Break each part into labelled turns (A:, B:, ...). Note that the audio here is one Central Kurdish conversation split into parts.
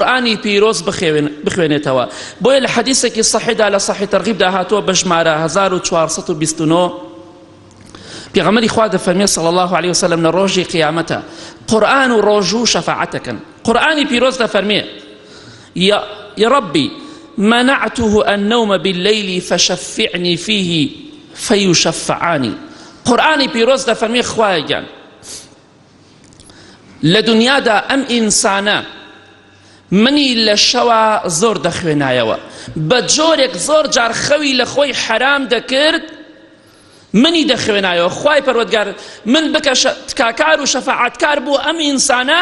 A: قورآانی پیرۆز بخوێنێتەوە. بۆیە لە حەدیثێکی صحیحدا لە صحیح تەرغیبدا هاتووە بە ژمارە 1429 پێغەمبەری خوا دەفەرمێ صلی الله عليه وسلم لە ڕۆژی قیامەتە قورآن و ڕۆژوو شەفاعەتەکەن. قورآنی پیرۆز دەفەرمێ يا ربي منعته النوم بالليل فشفعني فيه فيشفعاني. قورآنی پیرۆز دەفەرمێ خوایە گیان لە دنیادا ئەم ئینسانە منی لە شەوە زۆر دەخوێنایەوە بە جۆرێک زۆر جار خەوی لە خۆی حرام دەکرد منی دەخوێنایەوە خوای پەروەردگار من بکە تکاکار و شەفاعەتکار بوو ئەم ئینسانە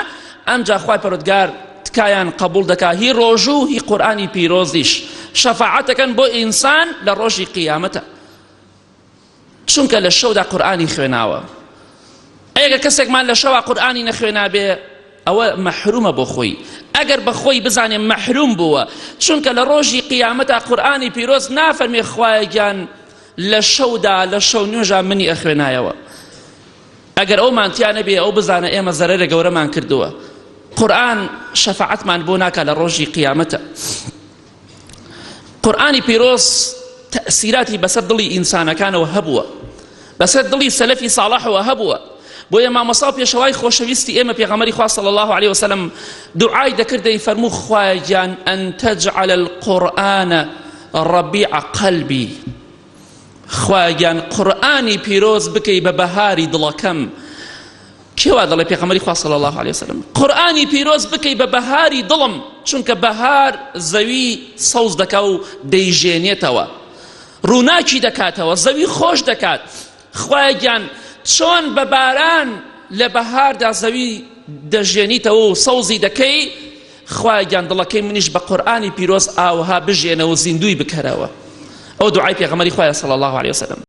A: ئەمجا خوای پەروەردگار تکایان قبول دەکا هی ڕۆژوو هی قورآنی پیرۆزیش شەفاعەتەکەن بۆ ئینسان لە ڕۆژی قیامەتە چونکە لە شەودا قورآنی خوێناوە. ئەگەر کەسێکمان لە شەوە قورآنی نەخوێنا بێ ئەوە مەحرومە بۆ خۆی ئەگەر بە خۆی بزانێ مەحروم بووە چونکە لە ڕۆژی قیامەتە قورآنی پیرۆز نافەرمێ خوایە گیان لە شەودا لە شەو نوێژە منی ئەخوێنایەوە. ئەگەر ئەومان تیا نەبێ ئەو بزانە ئێمە زەرەرە گەورەمان کردووە. قورآن شەفاعەتمان بۆ ناکە لە ڕۆژی قیامەتە. قورآنی پیرۆز تەئسیراتی بەسەر دڵی ئینسانەکانەوە هەبووە بەسەر دڵی سەلەفی ساڵحەوە هەبووە. بۆیە مامۆستا و پێشەوای خۆشەویستی ئێمە پێغەمبەری خوا صلی الله عليه وسلم دوعای دەکرد دەیفەرموو خوایە گیان ئەن تەجعل القورآن ڕەبیع قەلبی. خوایە گیان قورآنی پیرۆز بکەی بە بەهاری دڵەکەم. کێوا دەڵێ پێغەمبەری خوا صلی الله عليه وسلم قورآنی پیرۆز بکەی بە بەهاری دڵم چونکە بەهار زەوی سەوز دەکا و دەیژێنێتەوە ڕووناکی دەکاتەوە زەوی خۆش دەکات. خوایە گیان چۆن بە باران لە بەهاردا زەوی دەژێنیتەوە و سەوزی دەکەی خوایە گیان دڵەکەی منیش بە قورآنی پیرۆز ئاوها بژێنە و زیندوی بکەرەوە. ئەو دوعای پێغەمبەری خوایە صلی الله عليه وسلم.